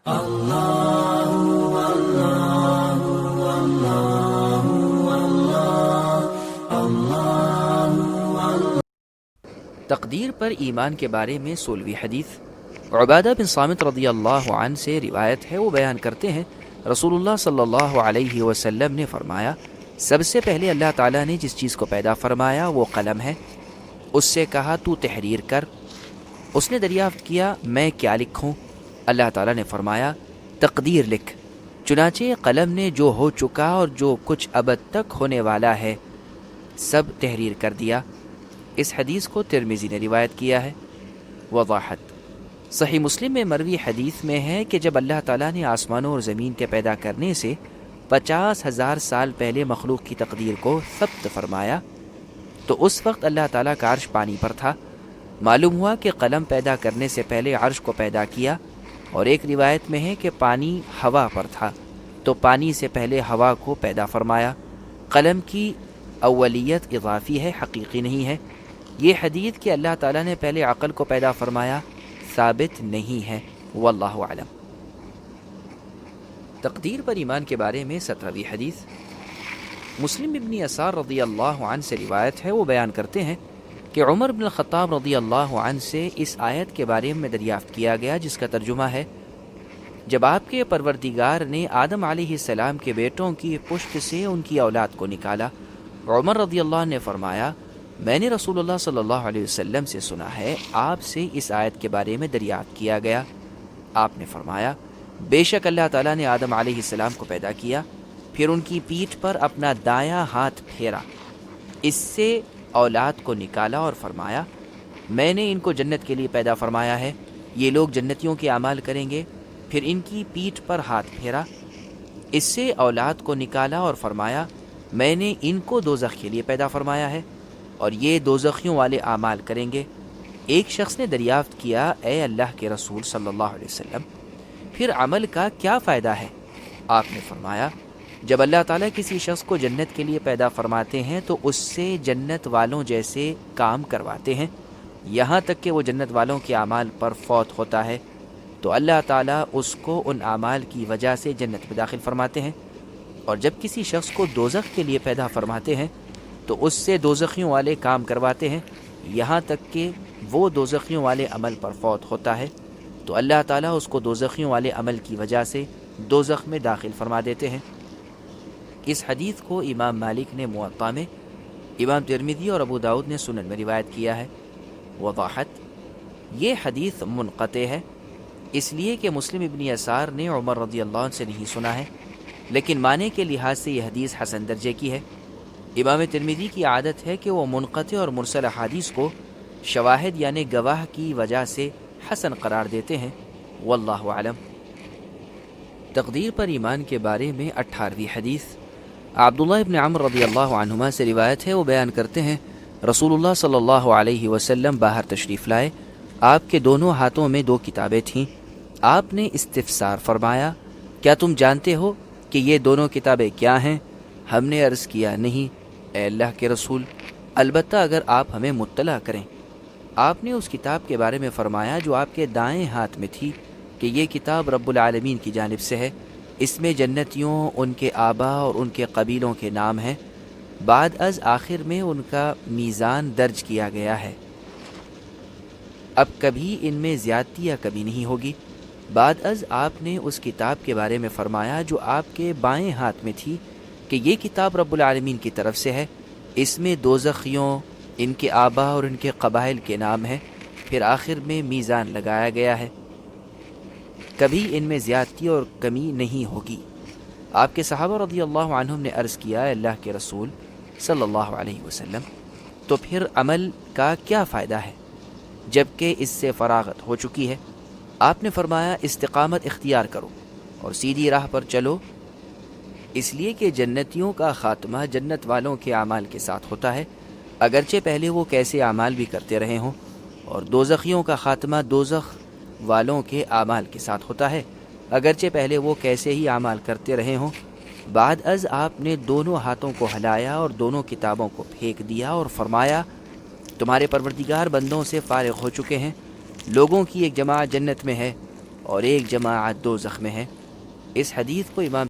تقدیر پر ایمان کے بارے میں 16ویں حدیث عبادہ بن صامت رضی اللہ عنہ سے روایت ہے. وہ بیان کرتے ہیں رسول اللہ صلی اللہ علیہ وسلم نے فرمایا سب سے پہلے اللہ تعالیٰ نے جس چیز کو پیدا فرمایا وہ قلم ہے. اس سے کہا تو تحریر کر. اس نے دریافت کیا میں کیا لکھوں؟ اللہ تعالیٰ نے فرمایا تقدیر لکھ. چنانچہ قلم نے جو ہو چکا اور جو کچھ ابد تک ہونے والا ہے سب تحریر کر دیا. اس حدیث کو ترمذی نے روایت کیا ہے. وضاحت صحیح مسلم میں مروی حدیث میں ہے کہ جب اللہ تعالیٰ نے آسمانوں اور زمین کے پیدا کرنے سے 50,000 سال پہلے مخلوق کی تقدیر کو ثبت فرمایا تو اس وقت اللہ تعالیٰ کا عرش پانی پر تھا. معلوم ہوا کہ قلم پیدا کرنے سے پہلے عرش کو پیدا کیا، اور ایک روایت میں ہے کہ پانی ہوا پر تھا تو پانی سے پہلے ہوا کو پیدا فرمایا. قلم کی اولیت اضافی ہے، حقیقی نہیں ہے. یہ حدیث کہ اللہ تعالیٰ نے پہلے عقل کو پیدا فرمایا ثابت نہیں ہے. واللہ اعلم. تقدیر پر ایمان کے بارے میں 17ویں حدیث مسلم ابن یسار رضی اللہ عنہ سے روایت ہے. وہ بیان کرتے ہیں کہ عمر بن الخطاب رضی اللہ عنہ سے اس آیت کے بارے میں دریافت کیا گیا جس کا ترجمہ ہے جب آپ کے پروردگار نے آدم علیہ السلام کے بیٹوں کی پشت سے ان کی اولاد کو نکالا. عمر رضی اللہ عنہ نے فرمایا میں نے رسول اللہ صلی اللہ علیہ وسلم سے سنا ہے آپ سے اس آیت کے بارے میں دریافت کیا گیا. آپ نے فرمایا بے شک اللہ تعالیٰ نے آدم علیہ السلام کو پیدا کیا، پھر ان کی پیٹھ پر اپنا دایاں ہاتھ پھیرا، اس سے اولاد کو نکالا اور فرمایا میں نے ان کو جنت کے لیے پیدا فرمایا ہے، یہ لوگ جنتیوں کے اعمال کریں گے. پھر ان کی پیٹھ پر ہاتھ پھیرا، اس سے اولاد کو نکالا اور فرمایا میں نے ان کو دوزخ کے لیے پیدا فرمایا ہے اور یہ دوزخیوں والے اعمال کریں گے. ایک شخص نے دریافت کیا اے اللہ کے رسول صلی اللہ علیہ وسلم پھر عمل کا کیا فائدہ ہے؟ آپ نے فرمایا جب اللہ تعالیٰ کسی شخص کو جنت کے لیے پیدا فرماتے ہیں تو اس سے جنت والوں جیسے کام کرواتے ہیں یہاں تک کہ وہ جنت والوں کے اعمال پر فوت ہوتا ہے تو اللہ تعالیٰ اس کو ان اعمال کی وجہ سے جنت میں داخل فرماتے ہیں، اور جب کسی شخص کو دوزخ کے لیے پیدا فرماتے ہیں تو اس سے دوزخیوں والے کام کرواتے ہیں یہاں تک کہ وہ دوزخیوں والے عمل پر فوت ہوتا ہے تو اللہ تعالیٰ اس کو دوزخیوں والے عمل کی وجہ سے دوزخ میں داخل فرما دیتے ہیں. اس حدیث کو امام مالک نے موطا میں، امام ترمذی اور ابو داؤد نے سنن میں روایت کیا ہے. وضاحت یہ حدیث منقطع ہے اس لیے کہ مسلم ابن یسار نے عمر رضی اللہ عنہ سے نہیں سنا ہے، لیکن معنی کے لحاظ سے یہ حدیث حسن درجے کی ہے. امام ترمذی کی عادت ہے کہ وہ منقطع اور مرسل احادیث کو شواہد یعنی گواہ کی وجہ سے حسن قرار دیتے ہیں. واللہ اعلم. تقدیر پر ایمان کے بارے میں 18ویں حدیث عبداللہ ابن عمر رضی اللہ عنہما سے روایت ہے. وہ بیان کرتے ہیں رسول اللہ صلی اللہ علیہ وسلم باہر تشریف لائے، آپ کے دونوں ہاتھوں میں 2 کتابیں تھیں. آپ نے استفسار فرمایا کیا تم جانتے ہو کہ یہ دونوں کتابیں کیا ہیں؟ ہم نے عرض کیا نہیں اے اللہ کے رسول، البتہ اگر آپ ہمیں مطلع کریں. آپ نے اس کتاب کے بارے میں فرمایا جو آپ کے دائیں ہاتھ میں تھی کہ یہ کتاب رب العالمین کی جانب سے ہے، اس میں جنتیوں، ان کے آبا اور ان کے قبیلوں کے نام ہیں، بعد از آخر میں ان کا میزان درج کیا گیا ہے، اب کبھی ان میں زیادتی یا کمی نہیں ہوگی. بعد از آپ نے اس کتاب کے بارے میں فرمایا جو آپ کے بائیں ہاتھ میں تھی کہ یہ کتاب رب العالمین کی طرف سے ہے، اس میں دوزخیوں، ان کے آبا اور ان کے قبائل کے نام ہیں، پھر آخر میں میزان لگایا گیا ہے، کبھی ان میں زیادتی اور کمی نہیں ہوگی. آپ کے صحابہ رضی اللہ عنہم نے عرض کیا اے اللہ کے رسول صلی اللہ علیہ وسلم تو پھر عمل کا کیا فائدہ ہے جبکہ اس سے فراغت ہو چکی ہے؟ آپ نے فرمایا استقامت اختیار کرو اور سیدھی راہ پر چلو، اس لیے کہ جنتیوں کا خاتمہ جنت والوں کے اعمال کے ساتھ ہوتا ہے اگرچہ پہلے وہ کیسے اعمال بھی کرتے رہے ہوں، اور دوزخیوں کا خاتمہ دوزخ والوں کے اعمال کے ساتھ ہوتا ہے اگرچہ پہلے وہ کیسے ہی اعمال کرتے رہے ہوں. بعد از آپ نے دونوں ہاتھوں کو ہلایا اور دونوں کتابوں کو پھینک دیا اور فرمایا تمہارے پروردگار بندوں سے فارغ ہو چکے ہیں، لوگوں کی ایک جماعت جنت میں ہے اور ایک جماعت دوزخ میں ہے۔ اس حدیث کو امام